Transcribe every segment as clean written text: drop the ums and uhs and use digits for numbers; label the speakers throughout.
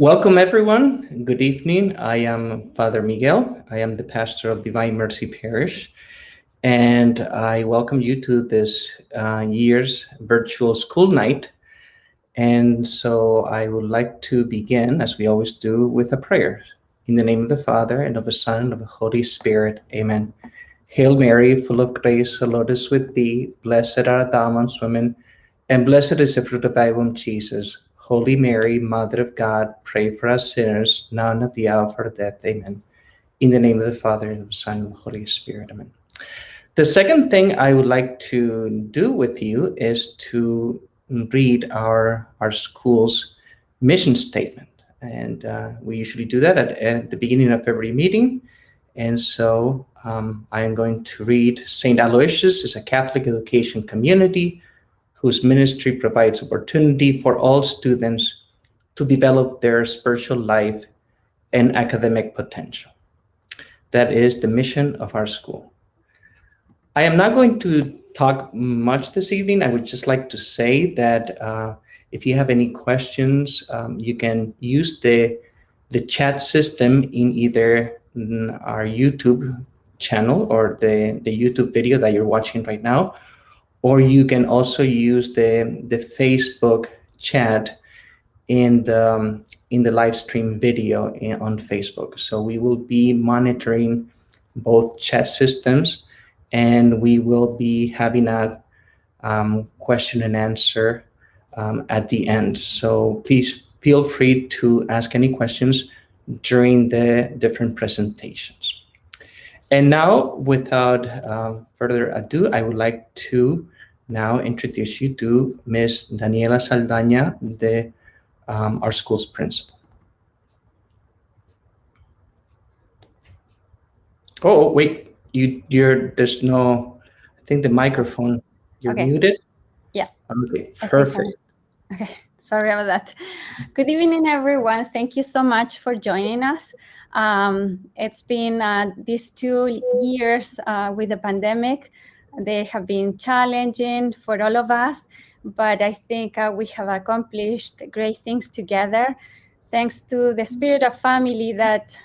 Speaker 1: Welcome, everyone. Good evening. I am Father Miguel. I am the pastor of Divine Mercy Parish, and I welcome you to this year's virtual school night. And so I would like to begin, as we always do, with a prayer. In the name of the Father, and of the Son, and of the Holy Spirit. Amen. Hail Mary, full of grace, the Lord is with thee. Blessed art thou amongst women, and blessed is the fruit of thy womb, Jesus. Holy Mary, Mother of God, pray for us sinners, now and at the hour of our death. Amen. In the name of the Father, and of the Son, and of the Holy Spirit. Amen. The second thing I would like to do with you is to read our school's mission statement. And we usually do that at the beginning of every meeting. And so I am going to read. St. Aloysius is a Catholic education community whose ministry provides opportunity for all students to develop their spiritual life and academic potential. That is the mission of our school. I am not going to talk much this evening. I would just like to say that if you have any questions, you can use the chat system in either our YouTube channel or the YouTube video that you're watching right now, or you can also use the Facebook chat in the live stream video on Facebook. So we will be monitoring both chat systems, and we will be having a question and answer at the end. So please feel free to ask any questions during the different presentations. And now, without further ado, I would like to now introduce you to Ms. Daniela Saldaña, our school's principal. Oh, wait, there's no, I think the microphone, you're
Speaker 2: Okay.
Speaker 1: muted?
Speaker 2: Yeah.
Speaker 1: Okay, perfect.
Speaker 2: Okay, sorry about that. Good evening, everyone. Thank you so much for joining us. It's been these 2 years with the pandemic. They have been challenging for all of us, but I think we have accomplished great things together, thanks to the spirit of family that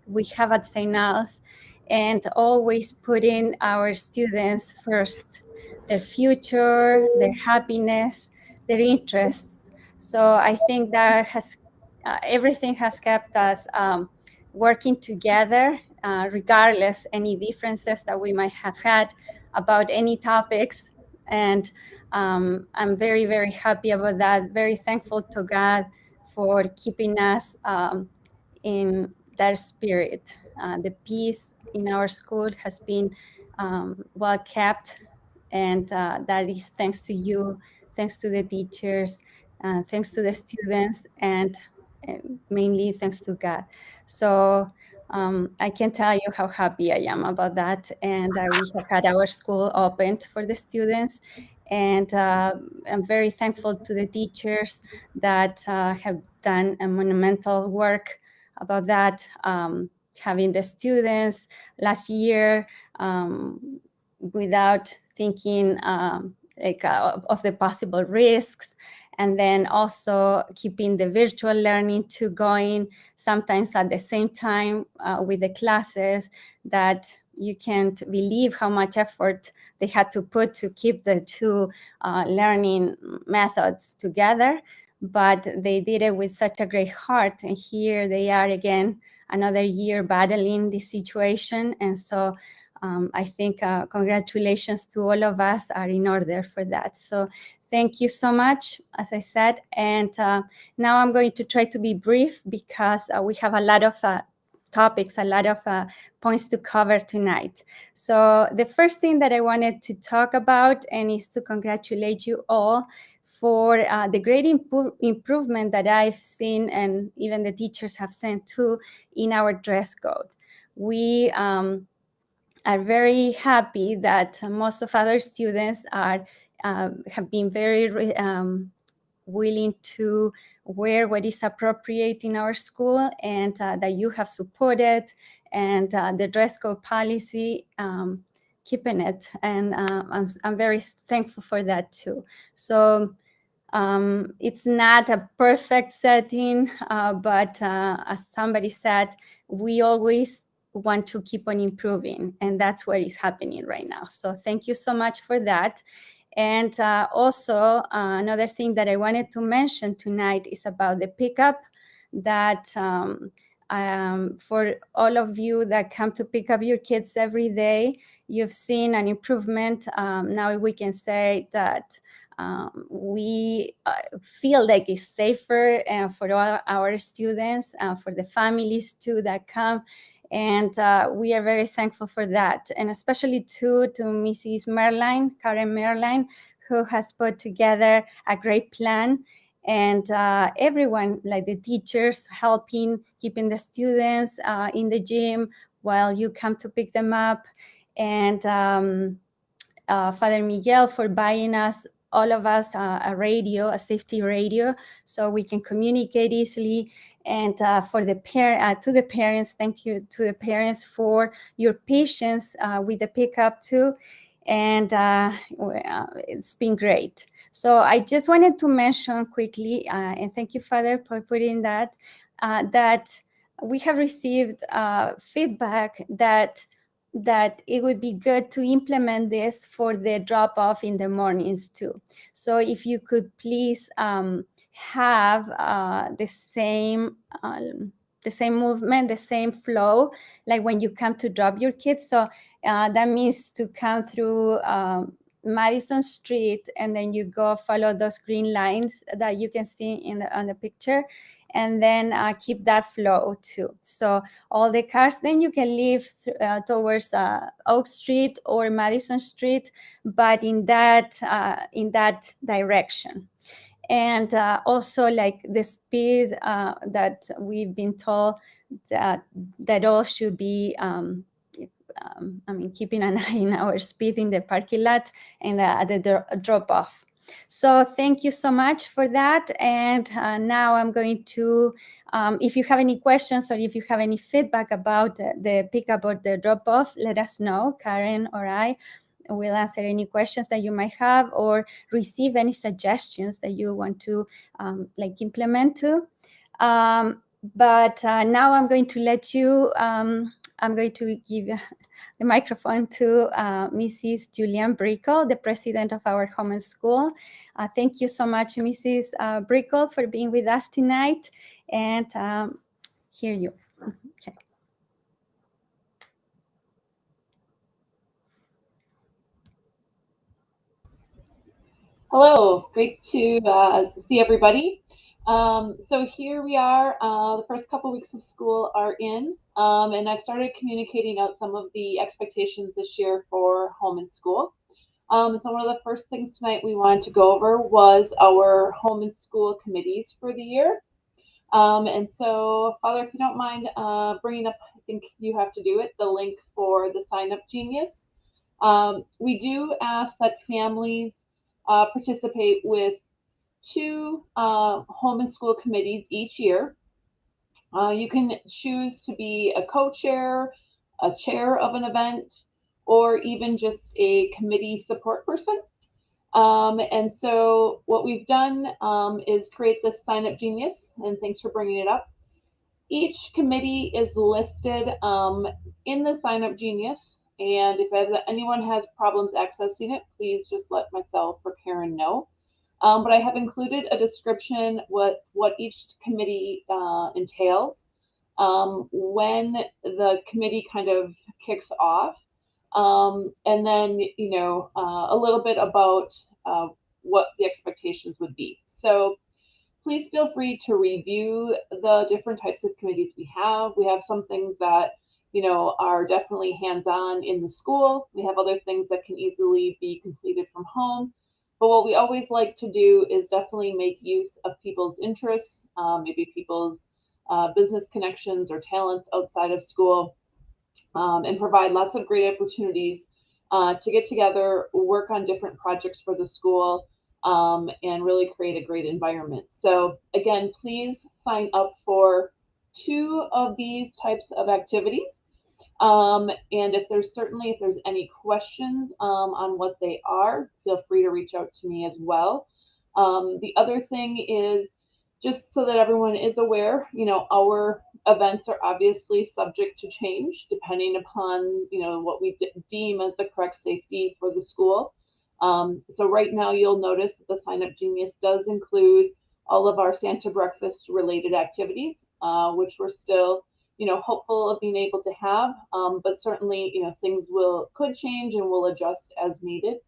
Speaker 2: we have at St. Al's, and always putting our students first, their future, their happiness, their interests. So I think that everything has kept us working together, regardless any differences that we might have had about any topics. And I'm very, very happy about that. Very thankful to God for keeping us in that spirit. The peace in our school has been well kept, and that is thanks to you, thanks to the teachers, thanks to the students, and mainly thanks to God. So I can tell you how happy I am about that. And we have had our school opened for the students. And I'm very thankful to the teachers that have done a monumental work about that, having the students last year without thinking of the possible risks, and then also keeping the virtual learning going, sometimes at the same time with the classes, that you can't believe how much effort they had to put to keep the two learning methods together. But they did it with such a great heart, and here they are again, another year battling this situation. And so I think congratulations to all of us are in order for that. So thank you so much, as I said. And now I'm going to try to be brief because we have a lot of topics, a lot of points to cover tonight. So the first thing that I wanted to talk about and is to congratulate you all for the great improvement that I've seen, and even the teachers have seen too, in our dress code. We are very happy that most of our students have been very willing to wear what is appropriate in our school, and that you have supported, and the dress code policy, keeping it. And I'm very thankful for that too. So It's not a perfect setting, but as somebody said, we always want to keep on improving, and that's what is happening right now. So thank you so much for that. And also, another thing that I wanted to mention tonight is about the pickup that for all of you that come to pick up your kids every day, you've seen an improvement. Now we can say that we feel like it's safer for all our students, for the families too that come. And we are very thankful for that. And especially too to Mrs. Karen Merline, who has put together a great plan. And everyone, like the teachers, helping, keeping the students in the gym while you come to pick them up. And Father Miguel for buying us, all of us, a radio, a safety radio, so we can communicate easily. And for the to the parents, thank you to the parents for your patience with the pickup too. And it's been great. So I just wanted to mention quickly, and thank you, Father, for putting that, that we have received feedback that it would be good to implement this for the drop off in the mornings too. So if you could please have the same movement, the same flow, like when you come to drop your kids. So that means to come through Madison Street, and then you go follow those green lines that you can see on the picture, and then keep that flow too. So all the cars, then you can leave towards Oak Street or Madison Street, but in that direction. And also, like the speed that we've been told that all should be keeping an eye on our speed in the parking lot and the drop off. So thank you so much for that. And now I'm going to, if you have any questions or if you have any feedback about the pickup or the drop off, let us know. Karen or I will answer any questions that you might have, or receive any suggestions that you want to implement too. But now I'm going to let you, I'm going to give the microphone to Mrs. Julianne Brickle, the president of our home school. Thank you so much, Mrs. Brickle, for being with us tonight. And here you. Okay.
Speaker 3: Hello, great to see everybody. So here we are, the first couple weeks of school are in, and I've started communicating out some of the expectations this year for home and school. So one of the first things tonight we wanted to go over was our home and school committees for the year. And so, Father, if you don't mind bringing up, I think you have to do it, the link for the Sign Up Genius. We do ask that families participate with 2 home and school committees each year. You can choose to be a co-chair, a chair of an event, or even just a committee support person. And so what we've done is create this Sign Up Genius, and thanks for bringing it up. Each committee is listed in the Sign Up Genius, and if anyone has problems accessing it, please just let myself or Karen know. But I have included a description what each committee entails, when the committee kind of kicks off, and then a little bit about what the expectations would be. So please feel free to review the different types of committees we have. We have some things that are definitely hands-on in the school. We have other things that can easily be completed from home. But what we always like to do is definitely make use of people's interests, maybe people's business connections or talents outside of school, and provide lots of great opportunities to get together, work on different projects for the school, and really create a great environment. So again, please sign up for 2 of these types of activities. And if there's any questions on what they are, feel free to reach out to me as well. The other thing is, just so that everyone is aware, our events are obviously subject to change depending upon, what we deem as the correct safety for the school. So right now you'll notice that the Sign Up Genius does include all of our Santa breakfast related activities, which we're still, hopeful of being able to have, but certainly, things could change and will adjust as needed.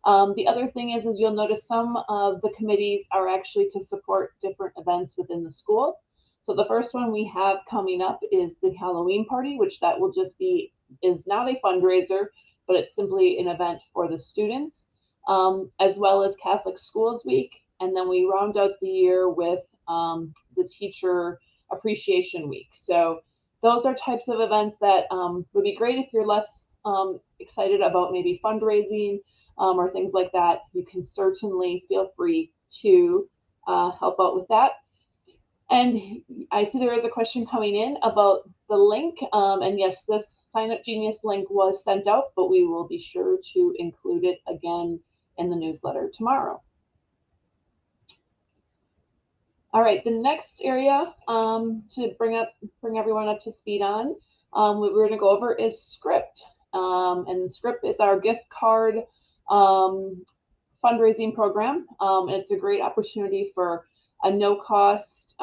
Speaker 3: The other thing is you'll notice some of the committees are actually to support different events within the school. So the first one we have coming up is the Halloween party, which that will just is not a fundraiser, but it's simply an event for the students, as well as Catholic Schools Week. And then we round out the year with the Teacher Appreciation Week. So those are types of events that would be great if you're less excited about maybe fundraising or things like that. You can certainly feel free to help out with that. And I see there is a question coming in about the link. And yes, this Sign Up Genius link was sent out, but we will be sure to include it again in the newsletter tomorrow. All right, the next area to bring everyone up to speed on, what we're going to go over is Script. And Script is our gift card fundraising program. And it's a great opportunity for a no-cost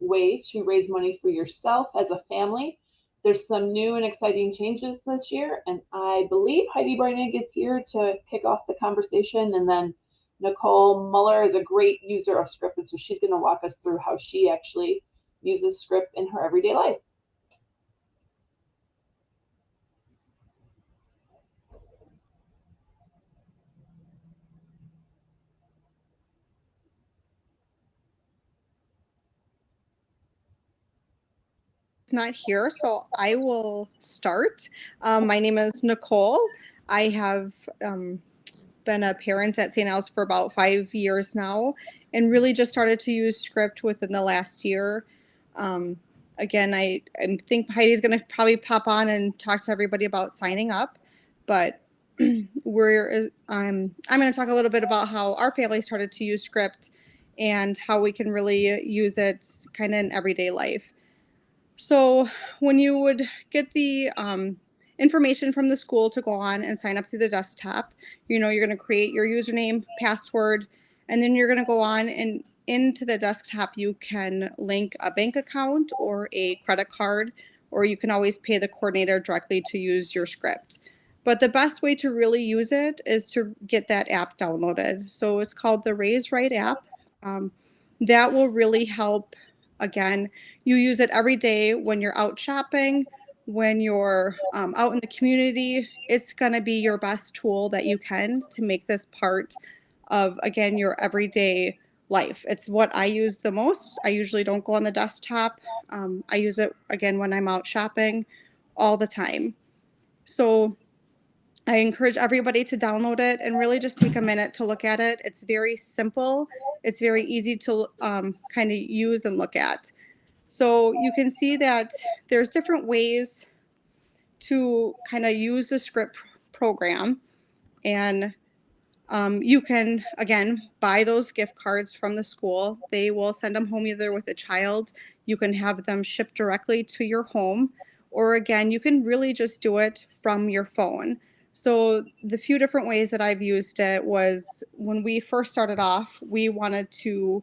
Speaker 3: way to raise money for yourself as a family. There's some new and exciting changes this year, and I believe Heidi Breinig is here to kick off the conversation, and then Nicole Muller is a great user of Script, and so she's going to walk us through how she actually uses Script in her everyday life.
Speaker 4: Not here, so I will start. My name is Nicole. I have been a parent at St. Al's for about 5 years now, and really just started to use Script within the last year. Again, I think Heidi's going to probably pop on and talk to everybody about signing up, but I'm going to talk a little bit about how our family started to use Script and how we can really use it kind of in everyday life. So when you would get the information from the school to go on and sign up through the desktop, you're going to create your username, password, and then you're going to go on and into the desktop, you can link a bank account or a credit card, or you can always pay the coordinator directly to use your Script. But the best way to really use it is to get that app downloaded. So it's called the Raise Right app. That will really help. Again, you use it every day when you're out shopping, when you're out in the community. It's going to be your best tool that you can to make this part of, again, your everyday life. It's what I use the most. I usually don't go on the desktop. I use it, again, when I'm out shopping all the time. So I encourage everybody to download it and really just take a minute to look at it. It's very simple. It's very easy to kind of use and look at. So you can see that there's different ways to kind of use the Script program. And you can, again, buy those gift cards from the school. They will send them home either with a child. You can have them shipped directly to your home. Or again, you can really just do it from your phone. So the few different ways that I've used it was when we first started off, we wanted to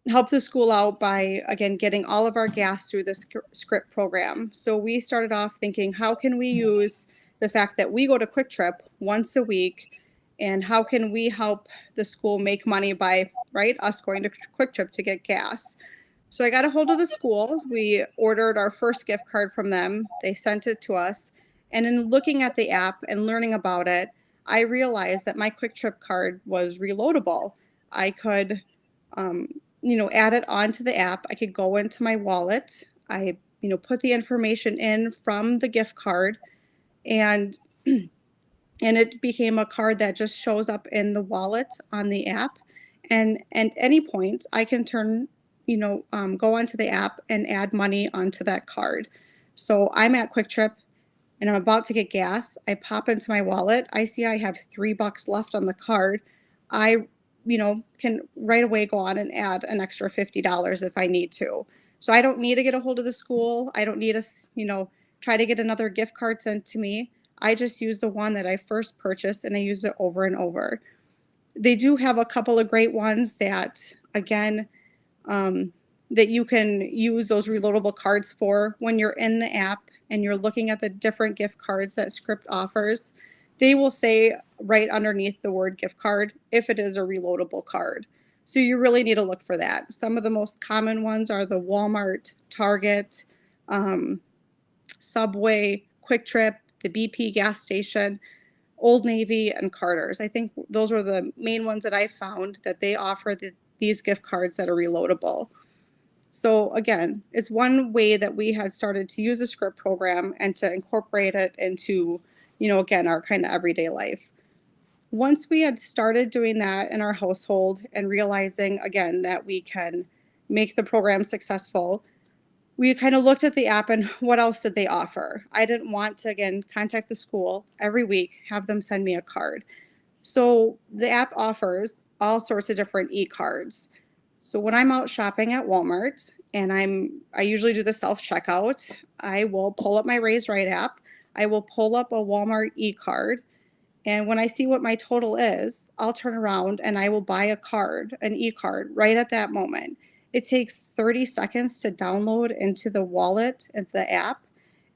Speaker 4: help the school out by, again, getting all of our gas through the Script program. So we started off thinking, how can we use the fact that we go to Quick Trip once a week, and how can we help the school make money by, us going to Quick Trip to get gas? So I got a hold of the school. We ordered our first gift card from them. They sent it to us. And in looking at the app and learning about it, I realized that my Quick Trip card was reloadable. I could, add it onto the app. I could go into my wallet. I, put the information in from the gift card, and it became a card that just shows up in the wallet on the app. And at any point, I can go onto the app and add money onto that card. So I'm at Quick Trip and I'm about to get gas. I pop into my wallet. I see I have $3 left on the card. I can right away go on and add an extra $50 if I need to. So I don't need to get a hold of the school. I don't need to, try to get another gift card sent to me. I just use the one that I first purchased and I use it over and over. They do have a couple of great ones that, again, that you can use those reloadable cards for when you're in the app and you're looking at the different gift cards that Script offers. They will say right underneath the word gift card if it is a reloadable card. So you really need to look for that. Some of the most common ones are the Walmart, Target, Subway, Quick Trip, the BP gas station, Old Navy, and Carter's. I think those were the main ones that I found that they offer these gift cards that are reloadable. So again, it's one way that we had started to use the Script program and to incorporate it into, again, our kind of everyday life. Once we had started doing that in our household and realizing, again, that we can make the program successful, we kind of looked at the app and what else did they offer? I didn't want to, again, contact the school every week, have them send me a card. So the app offers all sorts of different e-cards. So when I'm out shopping at Walmart and I usually do the self-checkout, I will pull up my Raise Right app. I will pull up a Walmart e-card. And when I see what my total is, I'll turn around and I will buy a card, an e-card, right at that moment. It takes 30 seconds to download into the wallet of the app.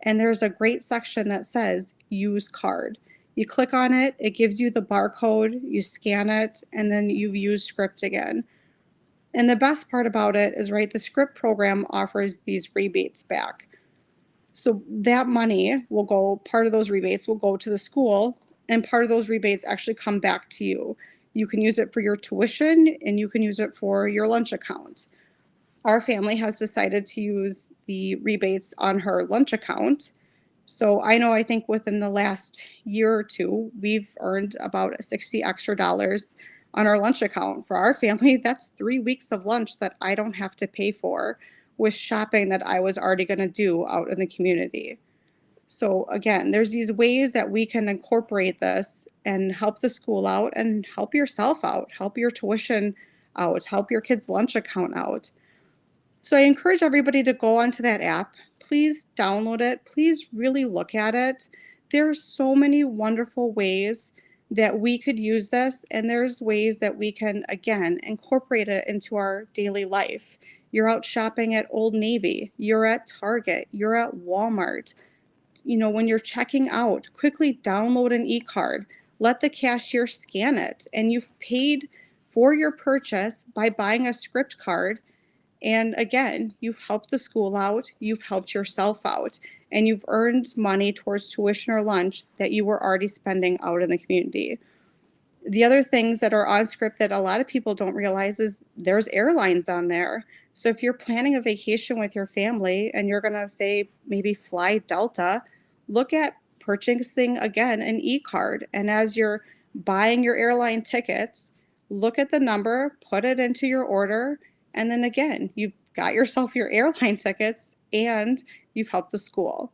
Speaker 4: And there's a great section that says Use Card. You click on it, it gives you the barcode, you scan it, and then you use Script again. And the best part about it is, right, the Script program offers these rebates back. So that money will go, part of those rebates will go to the school, and part of those rebates actually come back to you. You can use it for your tuition, and you can use it for your lunch account. Our family has decided to use the rebates on her lunch account. So I think within the last year or two, we've earned about $60 extra on our lunch account. For our family, that's 3 weeks of lunch that I don't have to pay for with shopping that I was already going to do out in the community. So again, there's these ways that we can incorporate this and help the school out and help yourself out, help your tuition out, help your kids' lunch account out. So I encourage everybody to go onto that app. Please download it. Please really look at it. There are so many wonderful ways that we could use this, and there's ways that we can, again, incorporate it into our daily life. You're out shopping at Old Navy, you're at Target, you're at Walmart. When you're checking out, quickly download an e-card. Let the cashier scan it, and you've paid for your purchase by buying a Script card. And again, you've helped the school out, you've helped yourself out, and you've earned money towards tuition or lunch that you were already spending out in the community. The other things that are on Script that a lot of people don't realize is there's airlines on there. So if you're planning a vacation with your family and you're going to say maybe fly Delta, look at purchasing, again, an e-card. And as you're buying your airline tickets, look at the number, put it into your order, and then again, you've got yourself your airline tickets and you've helped the school.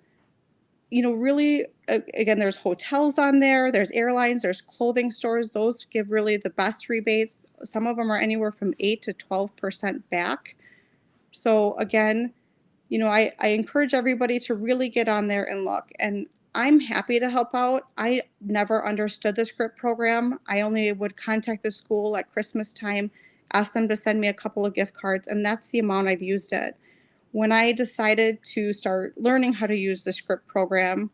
Speaker 4: Really, again, there's hotels on there, there's airlines, there's clothing stores. Those give really the best rebates. Some of them are anywhere from 8 to 12% back. So again, I encourage everybody to really get on there and look. And I'm happy to help out. I never understood the Script program. I only would contact the school at Christmas time, ask them to send me a couple of gift cards, and that's the amount I've used it. When I decided to start learning how to use the Script program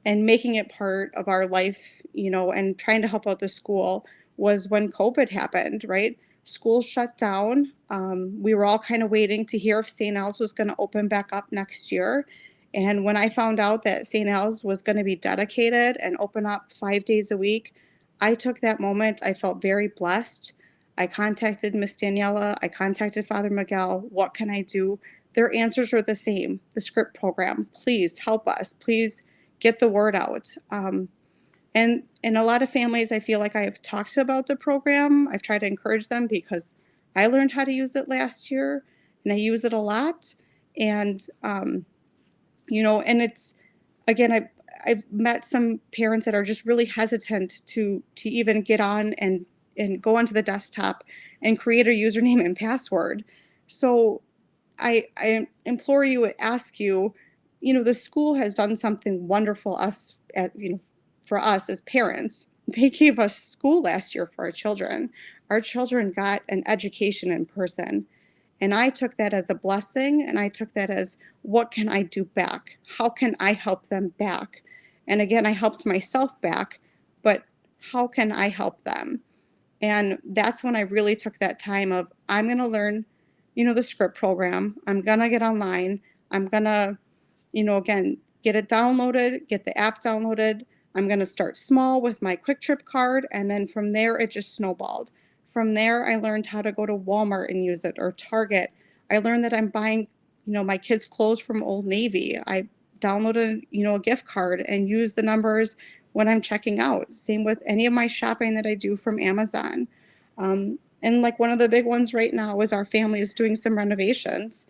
Speaker 4: and making it part of our life, and trying to help out the school was when COVID happened, right? School shut down. We were all kind of waiting to hear if St. Al's was going to open back up next year. And when I found out that St. Al's was going to be dedicated and open up 5 days a week, I took that moment. I felt very blessed. I contacted Miss Daniela. I contacted Father Miguel. What can I do? Their answers were the same. The Script program. Please help us. Please get the word out. And in a lot of families, I feel like I've talked about the program. I've tried to encourage them because I learned how to use it last year and I use it a lot. And, and it's, again, I've met some parents that are just really hesitant to even get on and and go onto the desktop and create a username and password. So I implore you, ask you, the school has done something wonderful for us as parents. They gave us school last year for our children. Our children got an education in person. And I took that as a blessing, and I took that as, what can I do back? How can I help them back? And again, I helped myself back, but how can I help them? And that's when I really took that time of, I'm going to learn, the script program. I'm going to get online. I'm going to, again, get it downloaded, get the app downloaded. I'm going to start small with my Quick Trip card. And then from there, it just snowballed. From there, I learned how to go to Walmart and use it, or Target. I learned that I'm buying, my kids' clothes from Old Navy. I downloaded, a gift card and use the numbers when I'm checking out. Same with any of my shopping that I do from Amazon. And like one of the big ones right now is our family is doing some renovations.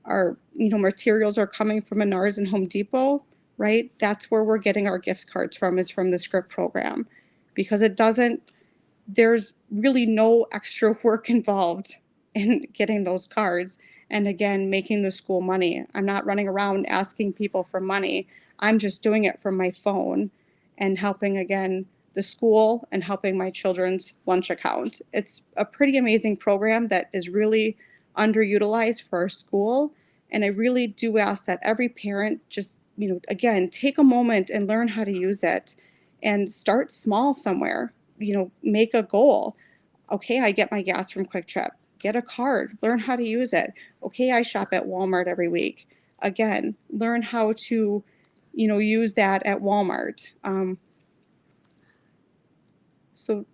Speaker 4: Our, materials are coming from Menards and Home Depot, right? That's where we're getting our gift cards from, is from the script program, because there's really no extra work involved in getting those cards. And again, making the school money. I'm not running around asking people for money. I'm just doing it from my phone and helping, again, the school and helping my children's lunch account. It's a pretty amazing program that is really underutilized for our school. And I really do ask that every parent just, again, take a moment and learn how to use it, and start small somewhere. Make a goal. Okay, I get my gas from Quick Trip. Get a card. Learn how to use it. Okay, I shop at Walmart every week. Again, learn how to, use that at Walmart. So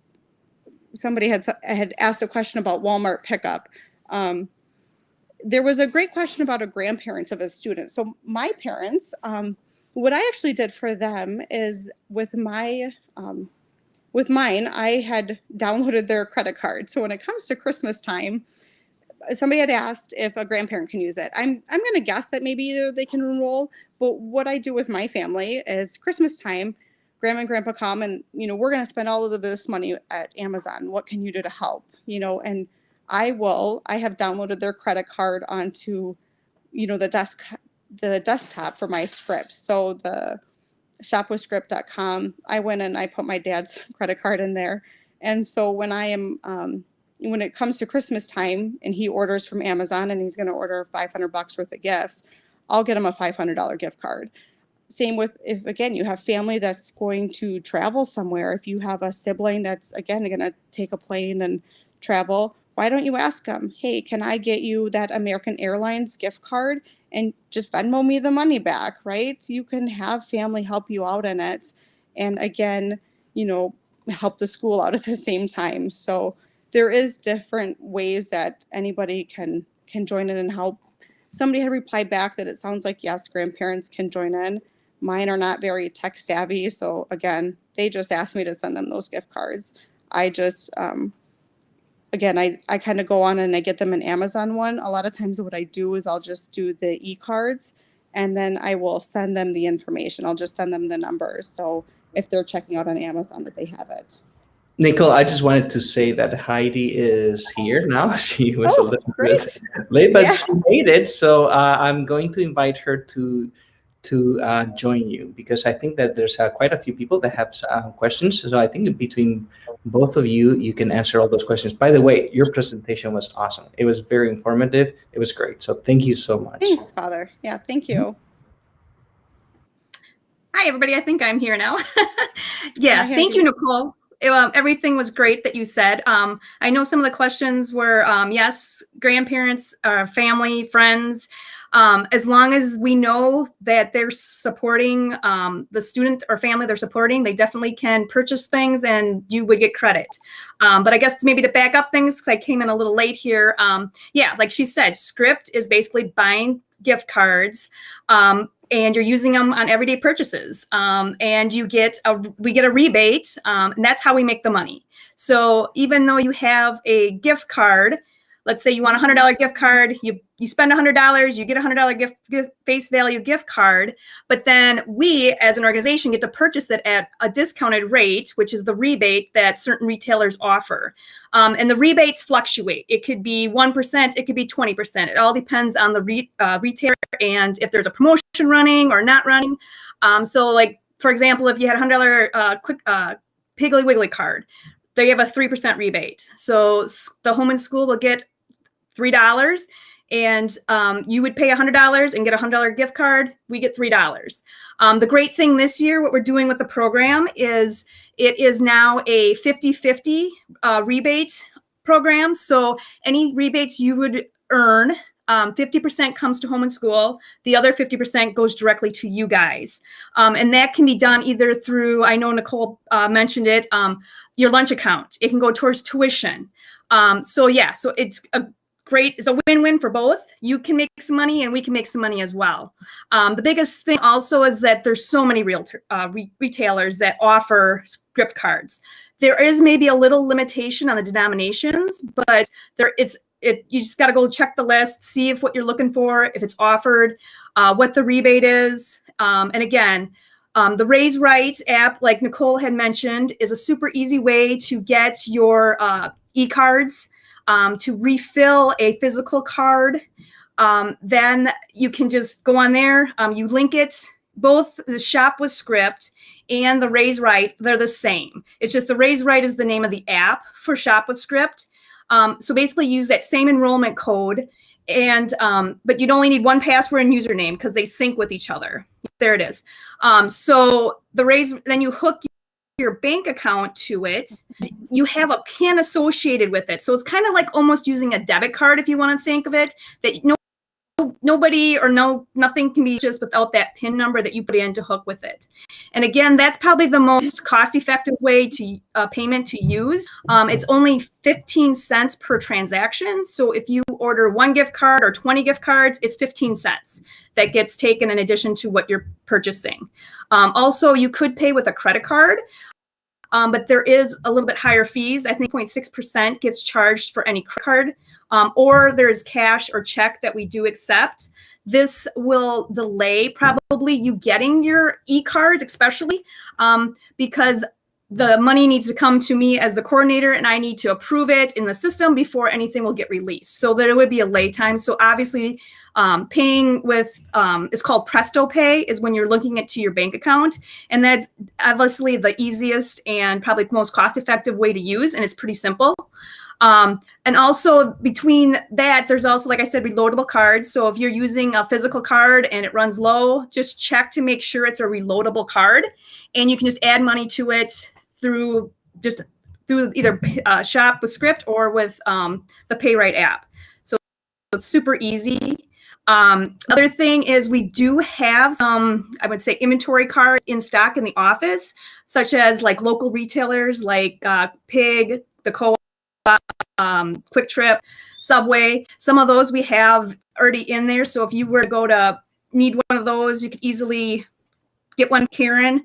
Speaker 4: somebody had asked a question about Walmart pickup. There was a great question about a grandparent of a student. So my parents, what I actually did for them is with mine, I had downloaded their credit card. So when it comes to Christmas time, somebody had asked if a grandparent can use it. I'm going to guess that maybe they can enroll. But what I do with my family is Christmas time, Grandma and Grandpa come, and we're going to spend all of this money at Amazon. What can you do to help? And I have downloaded their credit card onto, the desktop for my scripts. So the shopwithscript.com, I went and I put my dad's credit card in there. And so when when it comes to Christmas time and he orders from Amazon and he's going to order $500 worth of gifts, I'll get him a $500 gift card. Same with if, again, you have family that's going to travel somewhere. If you have a sibling that's, again, going to take a plane and travel, why don't you ask them, hey, can I get you that American Airlines gift card and just Venmo me the money back, right? So you can have family help you out in it. And again, help the school out at the same time. So there is different ways that anybody can join in and help. Somebody had replied back that it sounds like, yes, grandparents can join in. Mine are not very tech savvy. So again, they just asked me to send them those gift cards. I just, again, I kind of go on and I get them an Amazon one. A lot of times what I do is I'll just do the e-cards, and then I will send them the information. I'll just send them the numbers. So if they're checking out on Amazon, that they have it.
Speaker 1: Nicole, I just wanted to say that Heidi is here now. She was a little bit late, but she made it. So I'm going to invite her to join you, because I think that there's quite a few people that have questions. So I think between both of you, you can answer all those questions. By the way, your presentation was awesome. It was very informative. It was great. So thank you so much.
Speaker 4: Thanks, Father. Yeah, thank you.
Speaker 5: Hi, everybody. I think I'm here now. Yeah, thank you, Nicole. Everything was great that you said. I know some of the questions were, yes, grandparents, family, friends. As long as we know that they're supporting the student or family they're supporting, they definitely can purchase things and you would get credit. But I guess maybe to back up things, because I came in a little late here. Yeah, like she said, Script is basically buying gift cards. And you're using them on everyday purchases, and we get a rebate, and that's how we make the money. So even though you have a gift card, let's say you want a $100 gift card, you spend $100, you get a $100 gift face value gift card, but then we as an organization get to purchase it at a discounted rate, which is the rebate that certain retailers offer. And the rebates fluctuate. It could be 1%, it could be 20%. It all depends on the retailer and if there's a promotion running or not running. So like, for example, if you had a $100 quick Piggly Wiggly card, they have a 3% rebate. So the home and school will get $3, and you would pay $100 and get a $100 gift card. We get $3. The great thing this year, what we're doing with the program is it is now a 50-50 rebate program. So any rebates you would earn, 50% comes to home and school. The other 50% goes directly to you guys. And that can be done either through, I know Nicole mentioned it, your lunch account. It can go towards tuition. So it's it's a win-win for both. You can make some money and we can make some money as well. The biggest thing also is that there's so many retailers that offer script cards. There is maybe a little limitation on the denominations, but you just got to go check the list, see if what you're looking for, if it's offered, what the rebate is. And again, the Raise Right app, like Nicole had mentioned, is a super easy way to get your e-cards, to refill a physical card. Then you can just go on there. You link it, both the Shop with Script and the Raise Right, they're the same. It's just the Raise Right is the name of the app for Shop with Script. So basically use that same enrollment code, and but you'd only need one password and username because they sync with each other. There it is. So then you hook your bank account to it. You have a PIN associated with it. So it's kind of like almost using a debit card, if you want to think of it, that nothing can be just without that PIN number that you put in to hook with it. And again, that's probably the most cost-effective way to payment to use. It's only 15 cents per transaction. So if you order 1 gift card or 20 gift cards, it's 15 cents that gets taken in addition to what you're purchasing. Also, you could pay with a credit card. But there is a little bit higher fees. I think 0.6% gets charged for any credit card, or there's cash or check that we do accept. This will delay probably you getting your e-cards, especially because the money needs to come to me as the coordinator and I need to approve it in the system before anything will get released. So there would be a lay time. So obviously paying with, it's called Presto Pay, is when you're linking it to your bank account. And that's obviously the easiest and probably most cost-effective way to use. And it's pretty simple. And also between that, there's also, like I said, reloadable cards. So if you're using a physical card and it runs low, just check to make sure it's a reloadable card. And you can just add money to it through either Shop with Script or with the PayRight app. So it's super easy. Other thing is we do have some, I would say, inventory cards in stock in the office, such as like local retailers like Pig, the Co-op, Quick Trip, Subway. Some of those we have already in there. So if you were to go to need one of those, you could easily get one, Karen.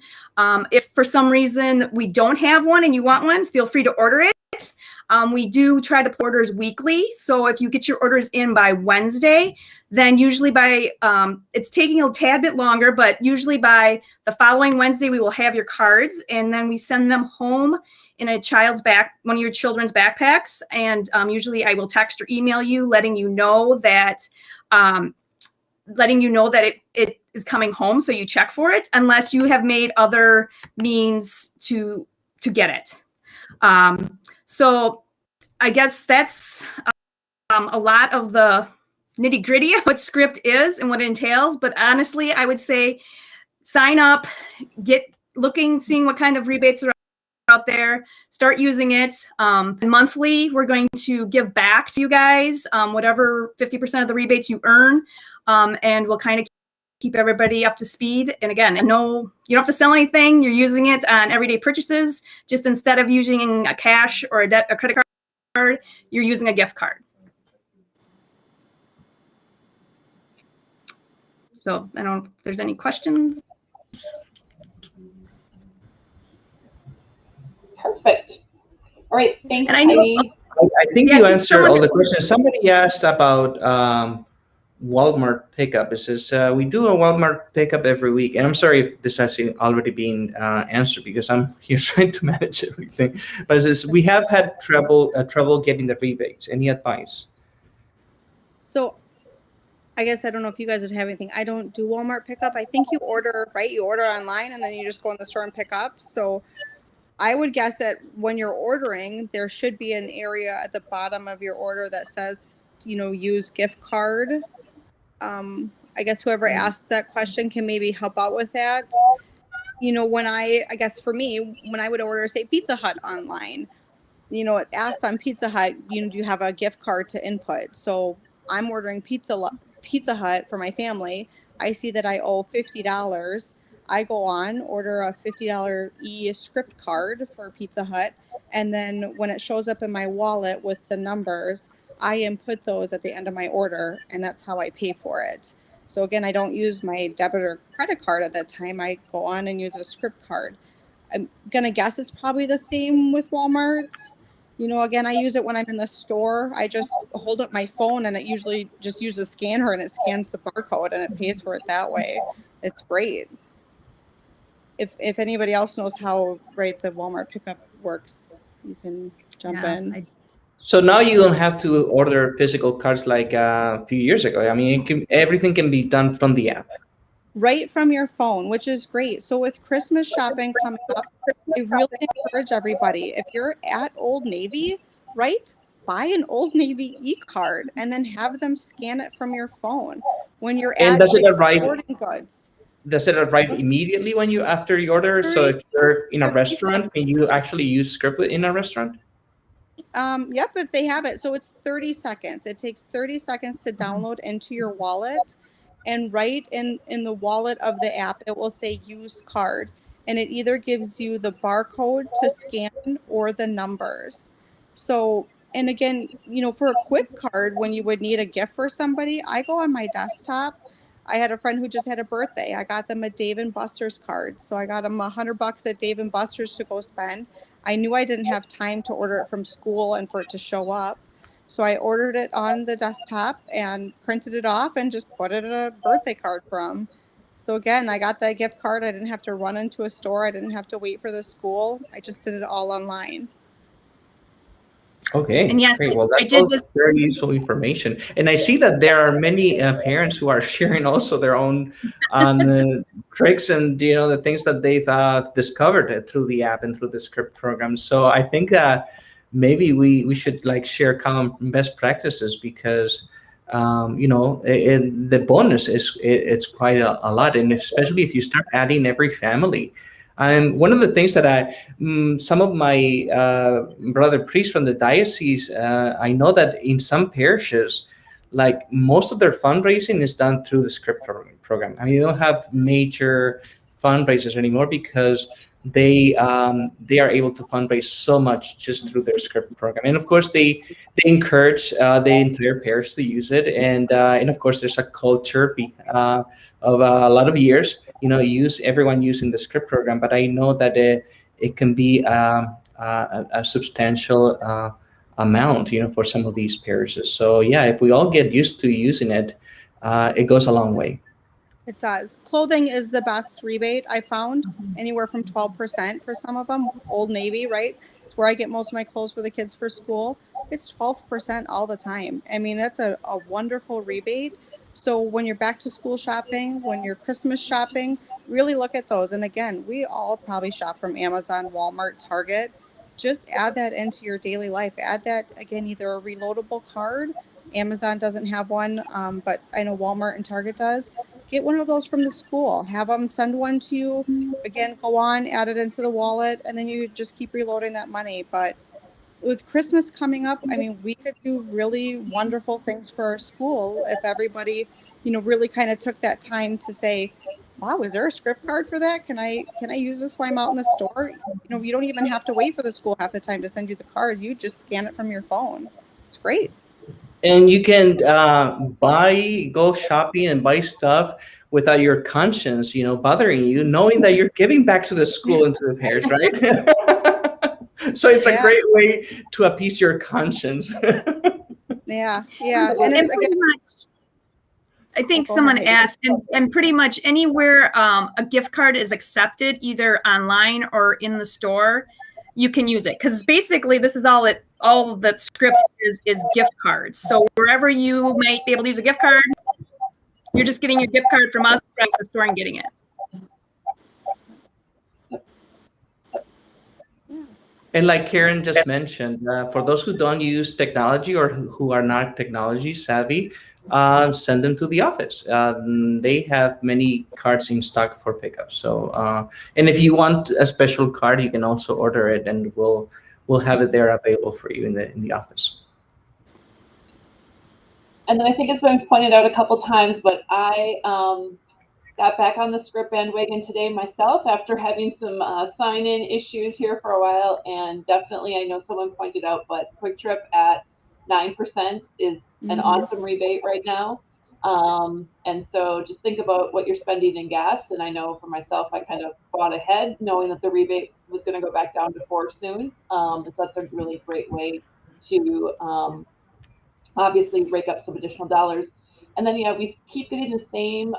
Speaker 5: If for some reason we don't have one and you want one, feel free to order it. We do try to put orders weekly. So if you get your orders in by Wednesday, then usually by, it's taking a tad bit longer, but usually by the following Wednesday, we will have your cards, and then we send them home in one of your children's backpacks. And usually I will text or email you, letting you know that it is coming home. So you check for it unless you have made other means to get it. So I guess that's a lot of the nitty gritty of what Script is and what it entails. But honestly, I would say sign up, seeing what kind of rebates are out there, start using it. Monthly, we're going to give back to you guys whatever 50% of the rebates you earn, and we'll kind of keep everybody up to speed. And again, no, you don't have to sell anything. You're using it on everyday purchases. Just instead of using a cash or a credit card, you're using a gift card. So I don't know if there's any questions.
Speaker 3: Perfect. All right, thanks,
Speaker 5: And I know,
Speaker 3: Heidi.
Speaker 1: I think
Speaker 5: Yes,
Speaker 1: you
Speaker 5: it's
Speaker 1: answered
Speaker 5: someone
Speaker 1: all the
Speaker 5: that's-
Speaker 1: questions. Somebody asked about Walmart pickup. It says we do a Walmart pickup every week, and I'm sorry if this has already been answered because I'm here trying to manage everything. But it says we have had trouble getting the rebates. Any advice?
Speaker 4: So I guess I don't know if you guys would have anything. I don't do Walmart pickup. I think you order, right? You order online and then you just go in the store and pick up. So I would guess that when you're ordering, there should be an area at the bottom of your order that says, use gift card. I guess whoever asks that question can maybe help out with that. When I guess for me, when I would order, say, Pizza Hut online, it asks on Pizza Hut, do you have a gift card to input? So I'm ordering Pizza Hut for my family. I see that I owe $50. I go on, order a $50 e-script card for Pizza Hut, and then when it shows up in my wallet with the numbers, I input those at the end of my order, and that's how I pay for it. So again, I don't use my debit or credit card at that time. I go on and use a script card. I'm gonna guess it's probably the same with Walmart. Again, I use it when I'm in the store. I just hold up my phone and it usually just uses a scanner and it scans the barcode and it pays for it that way. It's great. If anybody else knows how the Walmart pickup works, you can jump in.
Speaker 1: So now you don't have to order physical cards like a few years ago. I mean, everything can be done from the app.
Speaker 4: Right from your phone, which is great. So with Christmas shopping coming up, I really encourage everybody, if you're at Old Navy, buy an Old Navy e-card and then have them scan it from your phone. When you're at Sporting Goods.
Speaker 1: Does it arrive immediately after you order? So if you're in a restaurant, can you actually use script in a restaurant?
Speaker 4: Yep, if they have it. So it's 30 seconds. It takes 30 seconds to download into your wallet. And right in the wallet of the app, it will say use card. And it either gives you the barcode to scan or the numbers. So, and again, for a quick card, when you would need a gift for somebody, I go on my desktop. I had a friend who just had a birthday. I got them a Dave & Buster's card. So I got them $100 at Dave & Buster's to go spend. I knew I didn't have time to order it from school and for it to show up. So I ordered it on the desktop and printed it off and just put it in a birthday card for them. So again, I got that gift card. I didn't have to run into a store. I didn't have to wait for the school. I just did it all online.
Speaker 1: Okay.
Speaker 5: And yes,
Speaker 1: great. Well, that's very useful information. And I see that there are many parents who are sharing also their own tricks and the things that they've discovered through the app and through the script program. So I think maybe we should share common best practices because the bonus is it's quite a lot, and especially if you start adding every family. One of the things that some of my brother priests from the diocese, I know that in some parishes, most of their fundraising is done through the script program. I mean, they don't have major fundraisers anymore because they are able to fundraise so much just through their script program. And of course, they encourage the entire parish to use it. And of course, there's a culture of a lot of years. Everyone using the script program, but I know that it can be a substantial amount, for some of these parishes. So yeah, if we all get used to using it, it goes a long way.
Speaker 4: It does. Clothing is the best rebate I found, anywhere from 12% for some of them. Old Navy, right? It's where I get most of my clothes for the kids for school. It's 12% all the time. I mean, that's a wonderful rebate. So when you're back to school shopping, when you're Christmas shopping, really look at those. And again, we all probably shop from Amazon, Walmart, Target. Just add that into your daily life. Add that, again, either a reloadable card. Amazon doesn't have one, but I know Walmart and Target does. Get one of those from the school. Have them send one to you. Again, go on, add it into the wallet, and then you just keep reloading that money. But with Christmas coming up, I mean, we could do really wonderful things for our school if everybody, really kind of took that time to say, wow, is there a script card for that? Can I use this while I'm out in the store? You don't even have to wait for the school half the time to send you the card. You just scan it from your phone. It's great.
Speaker 1: And you can go shopping and buy stuff without your conscience, bothering you, knowing that you're giving back to the school and to the parish, right? So it's a
Speaker 4: Yeah.
Speaker 1: great way to appease your conscience.
Speaker 4: Yeah.
Speaker 5: And
Speaker 4: And it's
Speaker 5: pretty
Speaker 4: again,
Speaker 5: much, I think
Speaker 4: go
Speaker 5: someone
Speaker 4: ahead, Heidi.
Speaker 5: asked, and pretty much anywhere a gift card is accepted, either online or in the store, you can use it. Because basically, this is all that script is gift cards. So wherever you might be able to use a gift card, you're just getting your gift card from us, from the store, and getting it.
Speaker 1: And like Karen just mentioned, for those who don't use technology or who are not technology savvy, send them to the office. They have many cards in stock for pickup. So, and if you want a special card, you can also order it, and we'll have it there available for you in the office.
Speaker 3: And then I think it's been pointed out a couple times, but I got back on the script bandwagon today myself after having some sign-in issues here for a while. And definitely, I know someone pointed out, but Quick Trip at 9% is an awesome rebate right now. And so just think about what you're spending in gas. And I know for myself, I kind of bought ahead knowing that the rebate was going to go back down to 4 soon. And so that's a really great way to obviously rake up some additional dollars. And then, yeah, we keep getting the same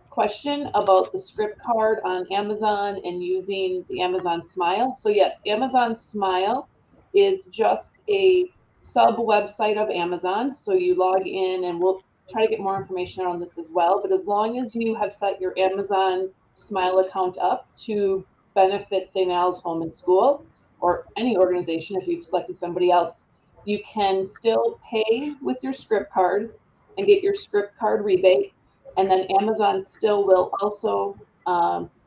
Speaker 3: question about the script card on Amazon and using the Amazon Smile. So yes, Amazon Smile is just a sub website of Amazon. So you log in, and we'll try to get more information on this as well. But as long as you have set your Amazon Smile account up to benefit St. Al's Home and School, or any organization if you've selected somebody else, you can still pay with your script card and get your script card rebate. And then Amazon still will also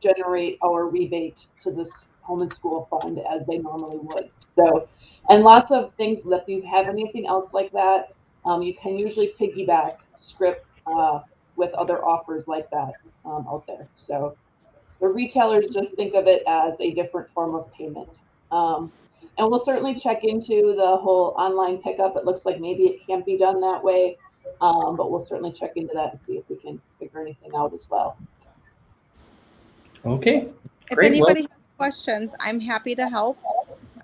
Speaker 3: generate our rebate to this home and school fund as they normally would. So, and lots of things that if you have anything else like that, you can usually piggyback script with other offers like that out there. So the retailers just think of it as a different form of payment. And we'll certainly check into the whole online pickup. It looks like maybe it can't be done that way, but we'll certainly check into that and see if we can figure anything out as well.
Speaker 1: Okay.
Speaker 4: If
Speaker 1: Great.
Speaker 4: anybody has questions, I'm happy to help.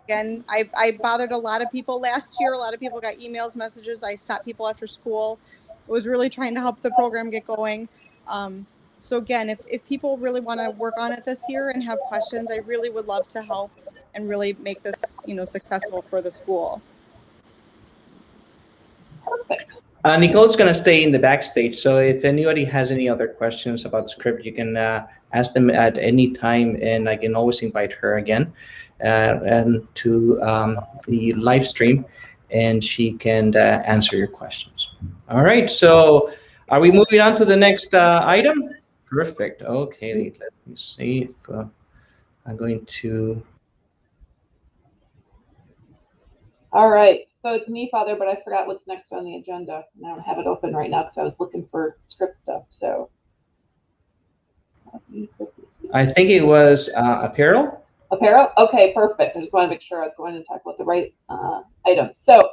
Speaker 4: Again, I bothered a lot of people last year. A lot of people got emails, messages. I stopped people after school. I was really trying to help the program get going. So again, if people really want to work on it this year and have questions, I really would love to help and really make this, successful for the school.
Speaker 3: Perfect.
Speaker 1: Nicole's going to stay in the backstage. So if anybody has any other questions about the script, you can ask them at any time, and I can always invite her again and to the live stream, and she can answer your questions. All right. So are we moving on to the next item? Perfect. Okay. Let me see if I'm going to.
Speaker 3: All right. So it's me, Father, but I forgot what's next on the agenda. And I don't have it open right now because I was looking for script stuff. So
Speaker 1: I think it was apparel.
Speaker 3: Apparel? Okay, perfect. I just want to make sure I was going to talk about the right item. So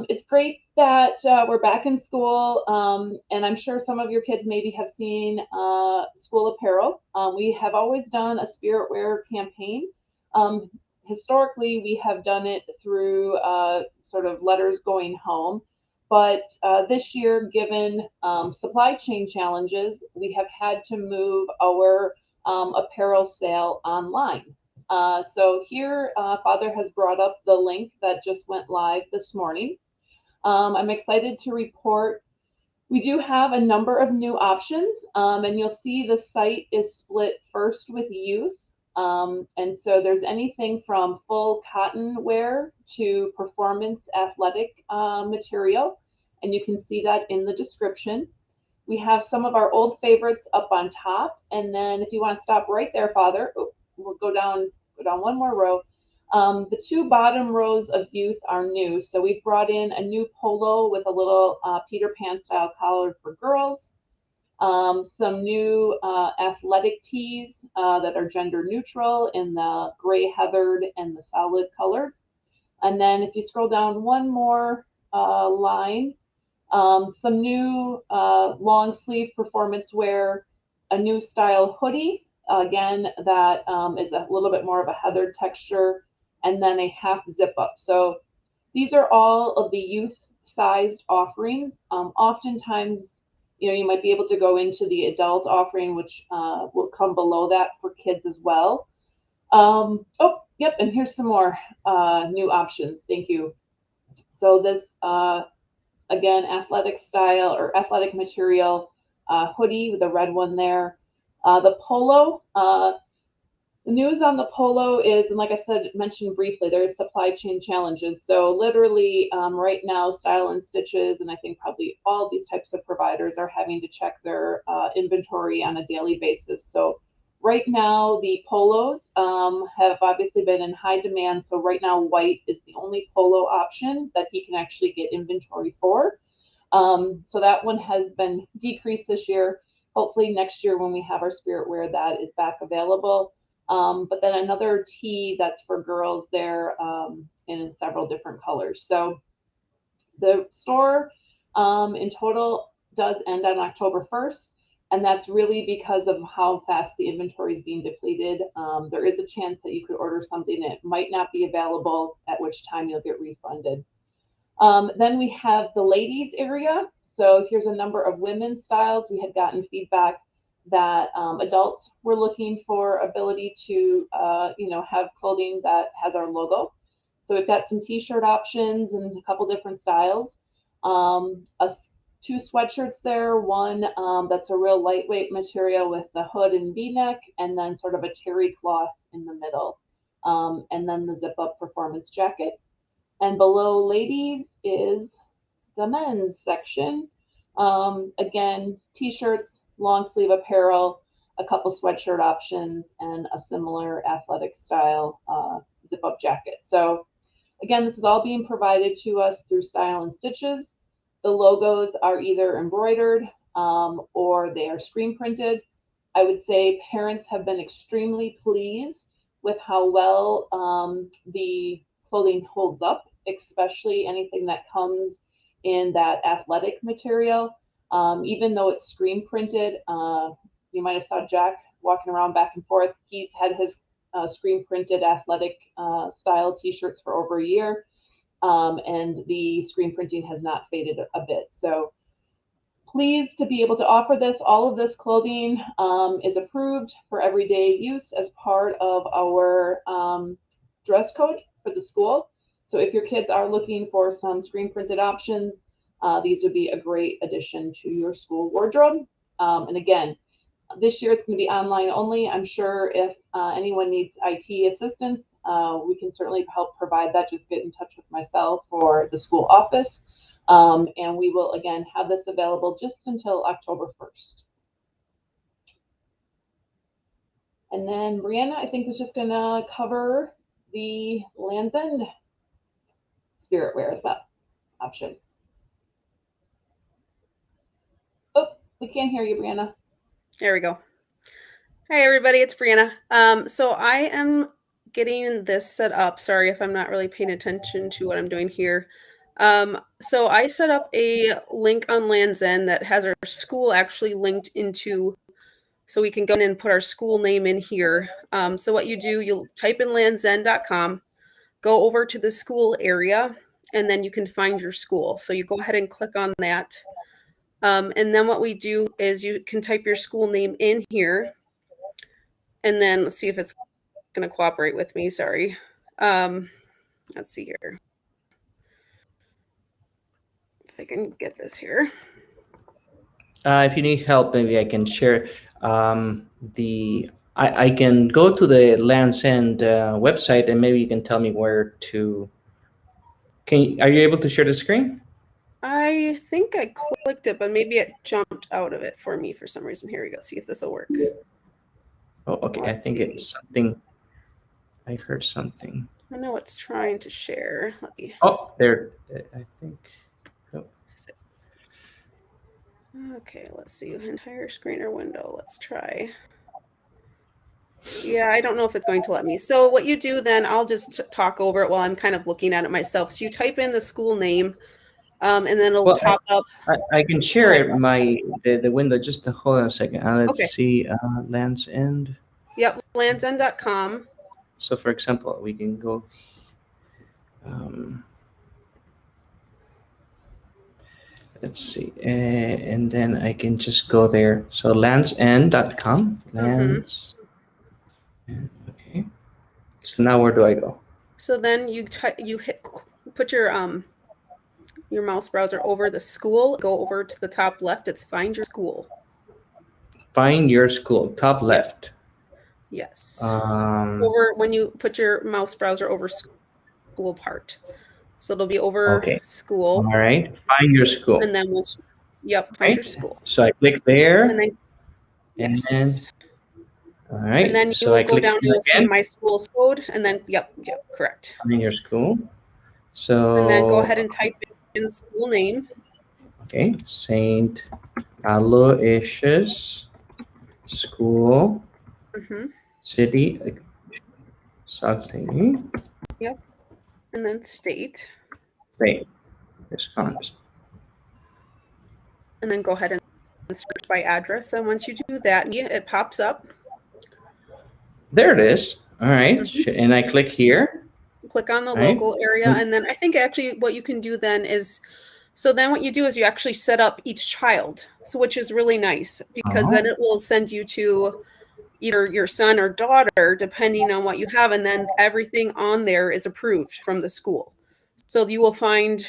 Speaker 3: it's great that we're back in school, and I'm sure some of your kids maybe have seen school apparel. We have always done a spirit wear campaign. Historically, we have done it through sort of letters going home. But this year, given supply chain challenges, we have had to move our apparel sale online. So here, Father has brought up the link that just went live this morning. I'm excited to report we do have a number of new options, and you'll see the site is split first with youth. And so there's anything from full cotton wear to performance athletic material, and you can see that in the description. We have some of our old favorites up on top, and then if you want to stop right there, Father, we'll go down one more row. The 2 bottom rows of youth are new, so we've brought in a new polo with a little Peter Pan style collar for girls, some new athletic tees that are gender neutral in the gray heathered and the solid colored. And then if you scroll down one more line, some new long sleeve performance wear, a new style hoodie, again, that is a little bit more of a heathered texture, and then a half zip up. So these are all of the youth-sized offerings. Oftentimes, you might be able to go into the adult offering, which will come below that for kids as well. Oh, yep, and here's some more new options. Thank you. So this, again, athletic style or athletic material hoodie with the red one there. The polo, the news on the polo is, and like I said, mentioned briefly, there's supply chain challenges. So literally right now, Style and Stitches, and I think probably all these types of providers are having to check their inventory on a daily basis. So right now, the polos have obviously been in high demand. So right now, white is the only polo option that he can actually get inventory for. So that one has been decreased this year. Hopefully next year when we have our spirit wear, that is back available. But then another tee that's for girls there in several different colors. So the store in total does end on October 1st. And that's really because of how fast the inventory is being depleted. There is a chance that you could order something that might not be available, at which time you'll get refunded. Then we have the ladies area. So here's a number of women's styles. We had gotten feedback that adults were looking for ability to, have clothing that has our logo. So we've got some t-shirt options and a couple different styles. Two sweatshirts there, one that's a real lightweight material with the hood and V-neck, and then sort of a terry cloth in the middle. And then the zip-up performance jacket. And below ladies is the men's section. Again, t-shirts, long sleeve apparel, a couple sweatshirt options, and a similar athletic style zip-up jacket. So again, this is all being provided to us through Style and Stitches. The logos are either embroidered or they are screen printed. I would say parents have been extremely pleased with how well the clothing holds up, especially anything that comes in that athletic material. Even though it's screen printed, you might have saw Jack walking around back and forth. He's had his screen printed athletic style t-shirts for over a year. And the screen printing has not faded a bit. So pleased to be able to offer this. All of this clothing is approved for everyday use as part of our dress code for the school. So if your kids are looking for some screen printed options, these would be a great addition to your school wardrobe. And again, this year it's going to be online only. I'm sure if anyone needs IT assistance, we can certainly help provide that. Just get in touch with myself or the school office. And we will, again, have this available just until October 1st. And then Brianna, I think, was just going to cover the Land's End spirit wear as that option. Oh, we can't hear you, Brianna.
Speaker 6: There we go. Hi, everybody. It's Brianna. So I am getting this set up. Sorry if I'm not really paying attention to what I'm doing here. So I set up a link on Land's End that has our school actually linked into, so we can go in and put our school name in here. So what you do, you'll type in landsend.com, go over to the school area, and then you can find your school. So you go ahead and click on that. And then what we do is you can type your school name in here. And then let's see if it's going to cooperate with me. Sorry. Let's see here. If I can get this here.
Speaker 1: If you need help, maybe I can share I can go to the Land's End website, and maybe you can tell me where to. Are you able to share the screen?
Speaker 6: I think I clicked it, but maybe it jumped out of it for me for some reason. Here we go. See if this will work.
Speaker 1: Oh, okay. I think it's something. I heard something.
Speaker 6: I know it's trying to share. Let's see.
Speaker 1: Oh, there. I think. Oh.
Speaker 6: Okay, let's see. Entire screen or window. Let's try. Yeah, I don't know if it's going to let me. So what you do then, I'll just talk over it while I'm kind of looking at it myself. So you type in the school name, and then it'll pop up.
Speaker 1: I can share the window. Just hold on a second. Let's see. Land's End.
Speaker 6: landsend.com.
Speaker 1: So for example, we can go, let's see, and then I can just go there. So landsend.com, lands, okay. So now where do I go?
Speaker 6: So then you put your mouse browser over the school, go over to the top left, it's Find Your School.
Speaker 1: Find Your School, top left.
Speaker 6: Yes. Over when you put your mouse browser over school part. So it'll be over school.
Speaker 1: All right. Find Your School.
Speaker 6: And then once, Find Your School.
Speaker 1: So I click there.
Speaker 6: And then,
Speaker 1: yes. All right.
Speaker 6: And then you will go down and you'll see My School's code. And then, correct.
Speaker 1: Find Your School. So.
Speaker 6: And then go ahead and type in school name.
Speaker 1: Okay. St. Aloysius School. City. City.
Speaker 6: Yep. And then state.
Speaker 1: State. Wisconsin.
Speaker 6: And then go ahead and search by address. And once you do that, it pops up.
Speaker 1: There it is. All right. And I click here.
Speaker 6: Click on the logo area. And then I think actually what you can do then is, so then what you do is you actually set up each child. So which is really nice because then it will send you to either your son or daughter, depending on what you have. And then everything on there is approved from the school. So you'll find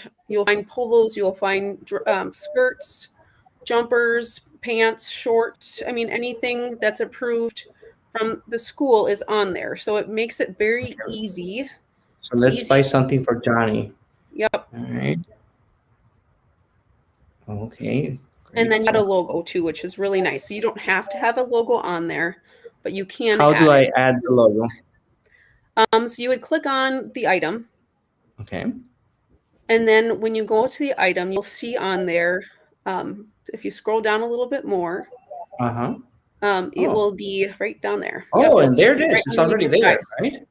Speaker 6: polos, you'll find skirts, jumpers, pants, shorts. I mean, anything that's approved from the school is on there. So it makes it very easy.
Speaker 1: So let's buy something for Johnny.
Speaker 6: Yep.
Speaker 1: All right. Okay. Great.
Speaker 6: And then you add a logo too, which is really nice. So you don't have to have a logo on there, but you can.
Speaker 1: How do I add the logo?
Speaker 6: So you would click on the item.
Speaker 1: Okay.
Speaker 6: And then when you go to the item, you'll see on there, if you scroll down a little bit more, it will be right down there.
Speaker 1: Oh, and there it is. It's already there, right?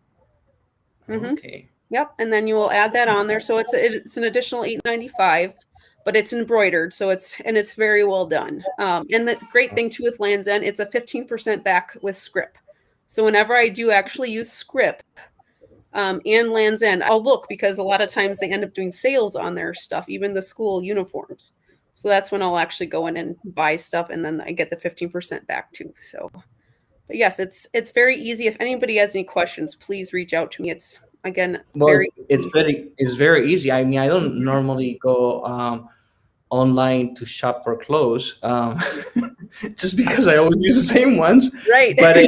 Speaker 1: Okay.
Speaker 6: Yep. And then you will add that on there. So it's an additional $8.95, but it's embroidered. So it's very well done. And the great thing too with Lands' End, it's a 15% back with script. So whenever I do actually use script and Lands' End, I'll look because a lot of times they end up doing sales on their stuff, even the school uniforms. So that's when I'll actually go in and buy stuff, and then I get the 15% back too. So, but yes, it's very easy. If anybody has any questions, please reach out to me. It's very easy.
Speaker 1: It's very easy. I mean, I don't normally go online to shop for clothes, just because I always use the same ones.
Speaker 6: Right.
Speaker 1: But I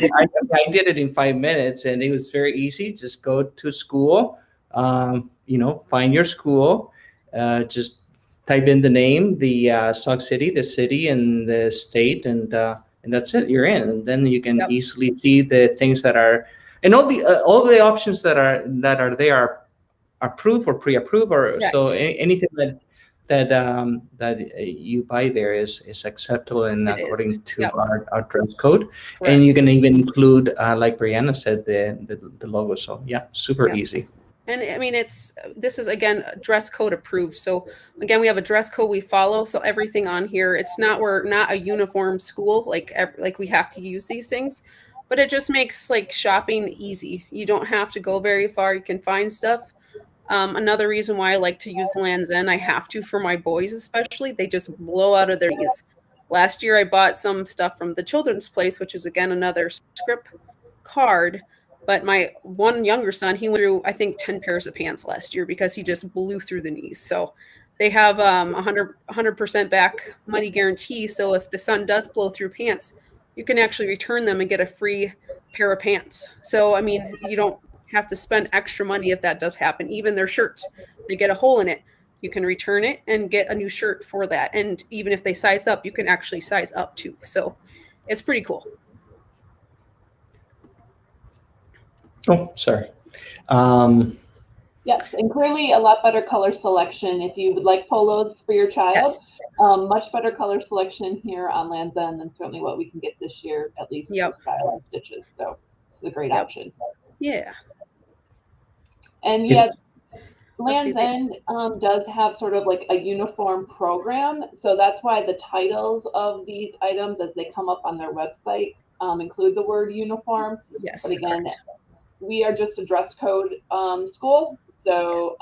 Speaker 1: did it in 5 minutes, and it was very easy. Just go to school, find your school, just type in the name, the Sauk City, the city, and the state, and that's it. You're in, and then you can easily see the things that are, and all the options that are there are approved or pre-approved, or so anything that you buy there is acceptable and according to our dress code. Correct. And you can even include, like Brianna said, the logo. So super easy.
Speaker 6: And I mean, this is again dress code approved. So again, we have a dress code we follow. So everything on here, we're not a uniform school like we have to use these things, but it just makes like shopping easy. You don't have to go very far. You can find stuff. Another reason why I like to use Lands' End, I have to for my boys especially. They just blow out of their knees. Last year, I bought some stuff from the Children's Place, which is again another script card. But my one younger son, he went through, I think, 10 pairs of pants last year because he just blew through the knees. So they have 100% back money guarantee. So if the son does blow through pants, you can actually return them and get a free pair of pants. So, I mean, you don't have to spend extra money if that does happen. Even their shirts, they get a hole in it. You can return it and get a new shirt for that. And even if they size up, you can actually size up too. So it's pretty cool.
Speaker 1: Oh, sorry.
Speaker 3: Yes, and clearly a lot better color selection. If you would like polos for your child, much better color selection here on Lands' End than certainly what we can get this year, at least for style and stitches. So it's a great option.
Speaker 6: Yeah.
Speaker 3: And Lands' End does have sort of like a uniform program. So that's why the titles of these items as they come up on their website include the word uniform.
Speaker 6: Yes.
Speaker 3: But again,
Speaker 6: correct.
Speaker 3: we are just a dress code school. So,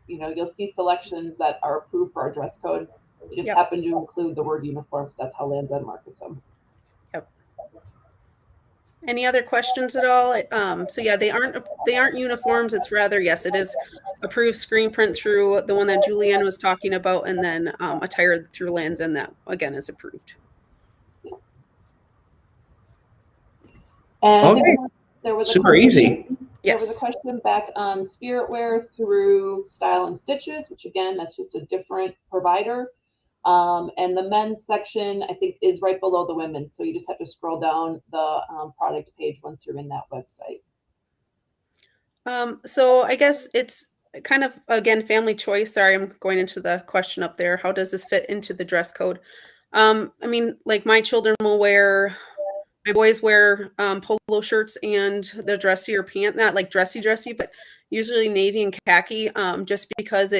Speaker 3: you'll see selections that are approved for our dress code. They just happen to include the word uniform because that's how Lands End markets them.
Speaker 6: Yep. Any other questions at all? So yeah, they aren't uniforms. It's rather, yes, it is approved screen print through the one that Julianne was talking about, and then attire through Lands End that again is approved.
Speaker 3: And
Speaker 1: Okay.
Speaker 3: there was a
Speaker 1: Super easy.
Speaker 3: There was a question back on spirit wear through Style and Stitches, which again, that's just a different provider. And the men's section, I think, is right below the women's. So you just have to scroll down the product page once you're in that website.
Speaker 6: So I guess it's kind of, again, family choice. Sorry, I'm going into the question up there. How does this fit into the dress code? I mean, like my children will wear, my boys wear polo shirts and the dressier pant, not like dressy, but usually navy and khaki, just because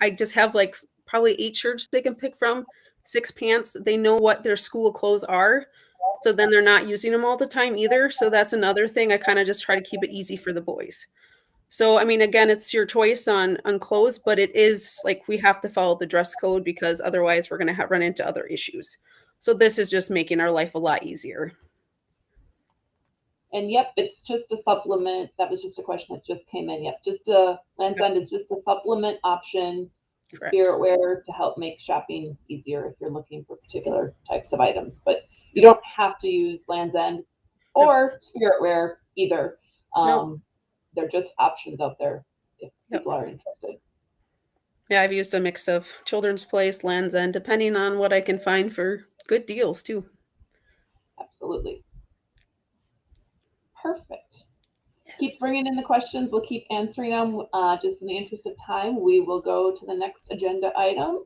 Speaker 6: I just have like probably 8 shirts they can pick from, 6 pants. They know what their school clothes are. So then they're not using them all the time either. So that's another thing. I kind of just try to keep it easy for the boys. So, I mean, again, it's your choice on clothes, but it is like we have to follow the dress code because otherwise we're going to run into other issues. So this is just making our life a lot easier.
Speaker 3: And yep, it's just a supplement. That was just a question that just came in. Yep, Lands End is just a supplement option to spirit wear to help make shopping easier if you're looking for particular types of items. But you don't have to use Lands End or spirit wear either. They're just options out there if people are interested.
Speaker 6: Yeah, I've used a mix of Children's Place, Lands End, depending on what I can find for good deals too.
Speaker 3: Absolutely. Perfect. Yes. Keep bringing in the questions. We'll keep answering them. Just in the interest of time, we will go to the next agenda item,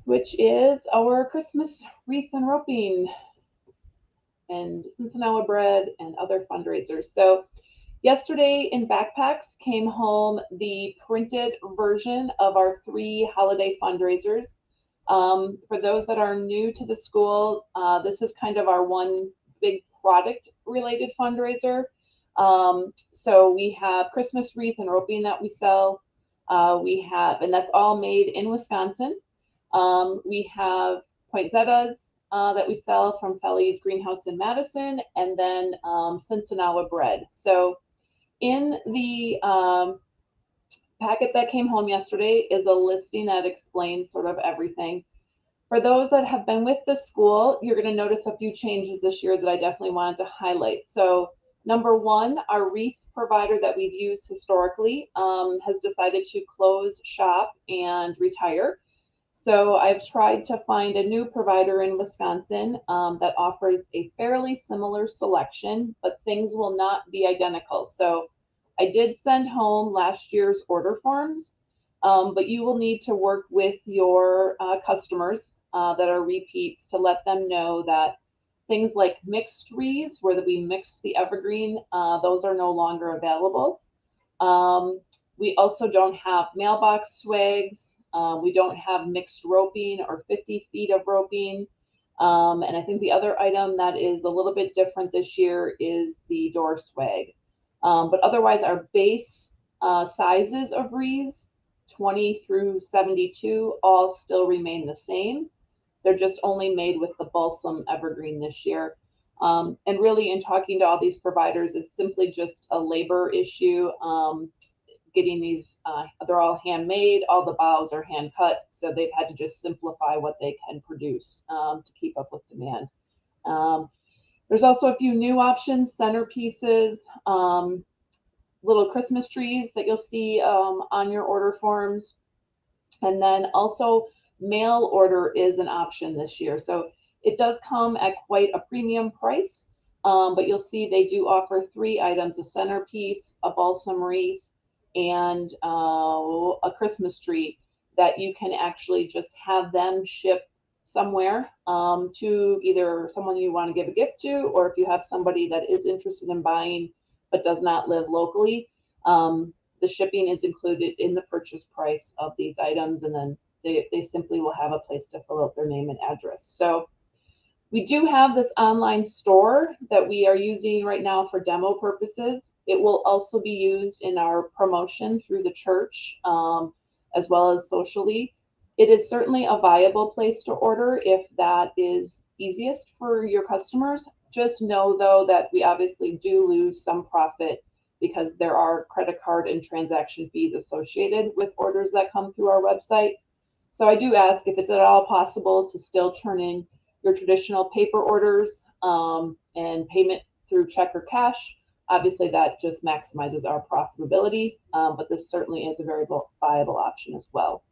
Speaker 3: which is our Christmas wreath and roping and Cincinnati bread and other fundraisers. So yesterday in Backpacks came home the printed version of our 3 holiday fundraisers. For those that are new to the school, this is kind of our one big product related fundraiser. So we have Christmas wreath and roping that we sell. And that's all made in Wisconsin. We have poinsettias that we sell from Felly's Greenhouse in Madison, and then Cincinnati bread. So in the packet that came home yesterday is a listing that explains sort of everything. For those that have been with the school, you're going to notice a few changes this year that I definitely wanted to highlight. So number 1, our wreath provider that we've used historically has decided to close shop and retire. So I've tried to find a new provider in Wisconsin that offers a fairly similar selection, but things will not be identical. So I did send home last year's order forms, but you will need to work with your customers that are repeats to let them know that things like mixed wreaths, where we mix the evergreen, those are no longer available. We also don't have mailbox swags. We don't have mixed roping or 50 feet of roping. And I think the other item that is a little bit different this year is the door swag. But otherwise, our base sizes of wreaths, 20 through 72, all still remain the same. They're just only made with the balsam evergreen this year. And really, in talking to all these providers, it's simply just a labor issue. Getting these, they're all handmade, all the boughs are hand cut, so they've had to just simplify what they can produce to keep up with demand. There's also a few new options, centerpieces, little Christmas trees that you'll see on your order forms. And then also mail order is an option this year. So it does come at quite a premium price, but you'll see they do offer 3 items, a centerpiece, a balsam wreath, and a Christmas tree that you can actually just have them ship somewhere to either someone you want to give a gift to, or if you have somebody that is interested in buying but does not live locally, the shipping is included in the purchase price of these items, and then they simply will have a place to fill out their name and address. So We do have this online store that we are using right now for demo purposes. It will also be used in our promotion through the church, as well as socially. It is certainly a viable place to order if that is easiest for your customers. Just know, though, that we obviously do lose some profit because there are credit card and transaction fees associated with orders that come through our website. So I do ask if it's at all possible to still turn in your traditional paper orders and payment through check or cash. Obviously, that just maximizes our profitability, but this certainly is a very viable option as well.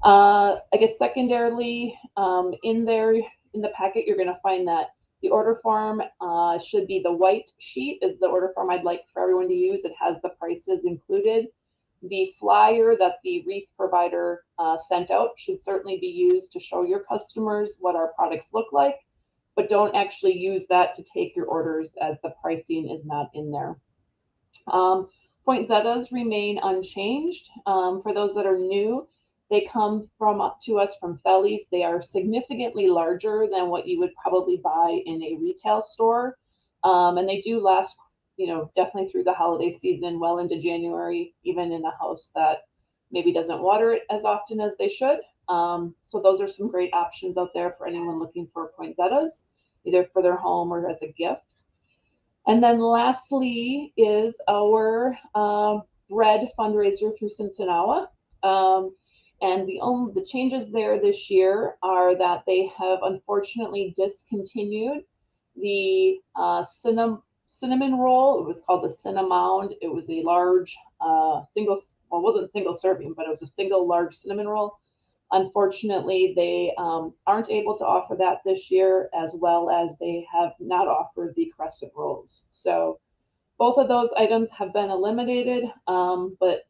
Speaker 3: I guess secondarily, in the packet, you're going to find that the order form should be the white sheet is the order form I'd like for everyone to use. It has the prices included. The flyer that the wreath provider sent out should certainly be used to show your customers what our products look like, but don't actually use that to take your orders as the pricing is not in there. Poinsettias remain unchanged. For those that are new, they come to us from Fellies. They are significantly larger than what you would probably buy in a retail store. And they do last, definitely through the holiday season, well into January, even in a house that maybe doesn't water it as often as they should. So those are some great options out there for anyone looking for poinsettias, either for their home or as a gift. And then lastly is our bread fundraiser through Cincinnati. And the changes there this year are that they have unfortunately discontinued the cinnamon roll. It was called the Cinnamound. It was a large it wasn't single serving, but it was a single large cinnamon roll. Unfortunately, they aren't able to offer that this year, as well as they have not offered the crescent rolls. So both of those items have been eliminated, but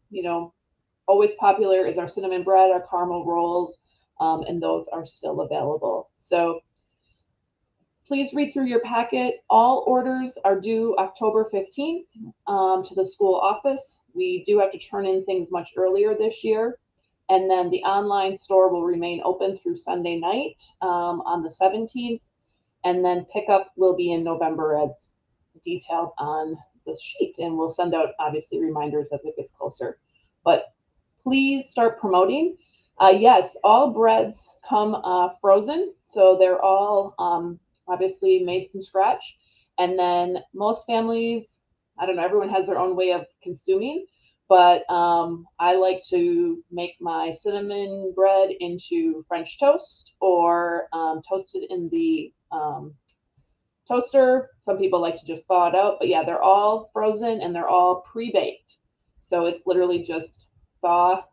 Speaker 3: always popular is our cinnamon bread, our caramel rolls, and those are still available. So please read through your packet. All orders are due October 15th to the school office. We do have to turn in things much earlier this year. And then the online store will remain open through Sunday night on the 17th. And then pickup will be in November as detailed on the sheet. And we'll send out, obviously, reminders as it gets closer. But please start promoting. Yes, all breads come frozen. So they're all obviously made from scratch. And then most families, I don't know, everyone has their own way of consuming. But I like to make my cinnamon bread into French toast or toast it in the toaster. Some people like to just thaw it out. But yeah, they're all frozen and they're all pre-baked. So it's literally just thaw,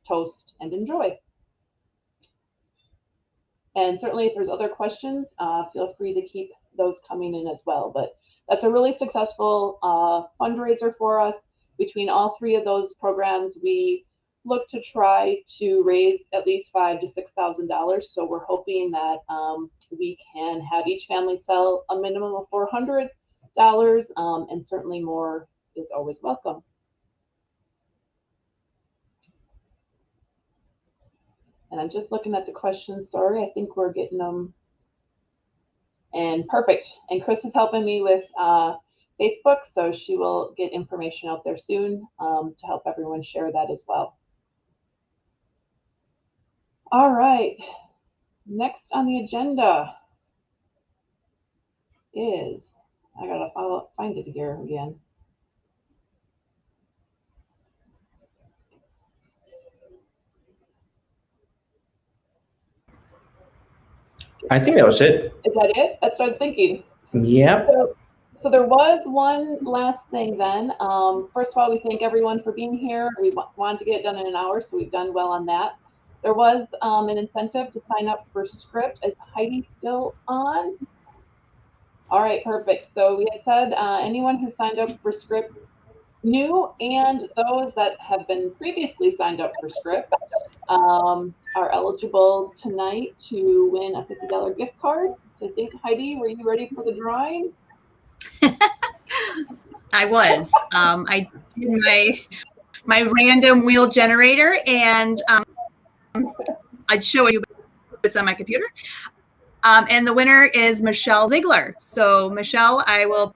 Speaker 3: toast, and enjoy. And certainly if there's other questions, feel free to keep those coming in as well. But that's a really successful fundraiser for us. Between all three of those programs, we look to try to raise at least $5,000 to $6,000. So we're hoping that we can have each family sell a minimum of $400, and certainly more is always welcome. And I'm just looking at the questions. Sorry, I think we're getting them. And perfect. And Chris is helping me with Facebook, so she will get information out there soon to help everyone share that as well. All right, next on the agenda is, I gotta find it here again.
Speaker 1: I think that was it.
Speaker 3: Is that it? That's what I was thinking.
Speaker 1: Yep.
Speaker 3: So there was one last thing then. First of all, we thank everyone for being here. We wanted to get it done in an hour, so we've done well on that. There was an incentive to sign up for Script. Is Heidi still on? All right, perfect. So we had said anyone who signed up for Script, new and those that have been previously signed up for Script, are eligible tonight to win a $50 gift card. So I think, Heidi, were you ready for the drawing?
Speaker 5: I was. I did my random wheel generator, and I'd show you. It's on my computer. And the winner is Michelle Ziegler. So Michelle, I will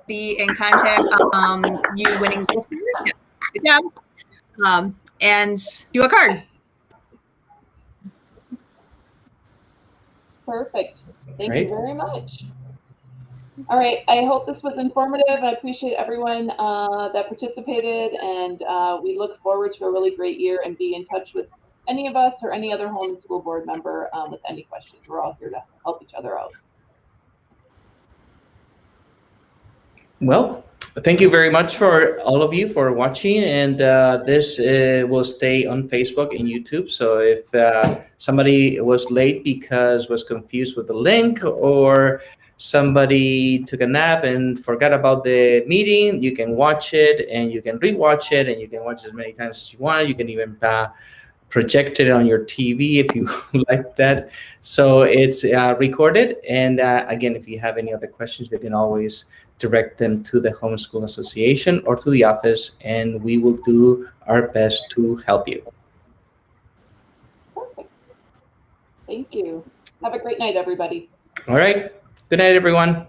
Speaker 5: be in contact. You winning this year. Yeah. Good job. And do a card.
Speaker 3: Perfect. Thank you very much. All right. I hope this was informative. I appreciate everyone that participated, and we look forward to a really great year and be in touch with any of us or any other home and school board member with any questions. We're all here to help each other out.
Speaker 1: Well, thank you very much for all of you for watching, and this will stay on Facebook and YouTube. So if somebody was late because was confused with the link, or somebody took a nap and forgot about the meeting, you can watch it and you can rewatch it, and you can watch it as many times as you want. You can even project it on your TV if you like that. So it's recorded, and again, if you have any other questions, you can always direct them to the Homeschool Association or to the office, and we will do our best to help you.
Speaker 3: Perfect. Thank you. Have a great night, everybody.
Speaker 1: All right. Good night, everyone.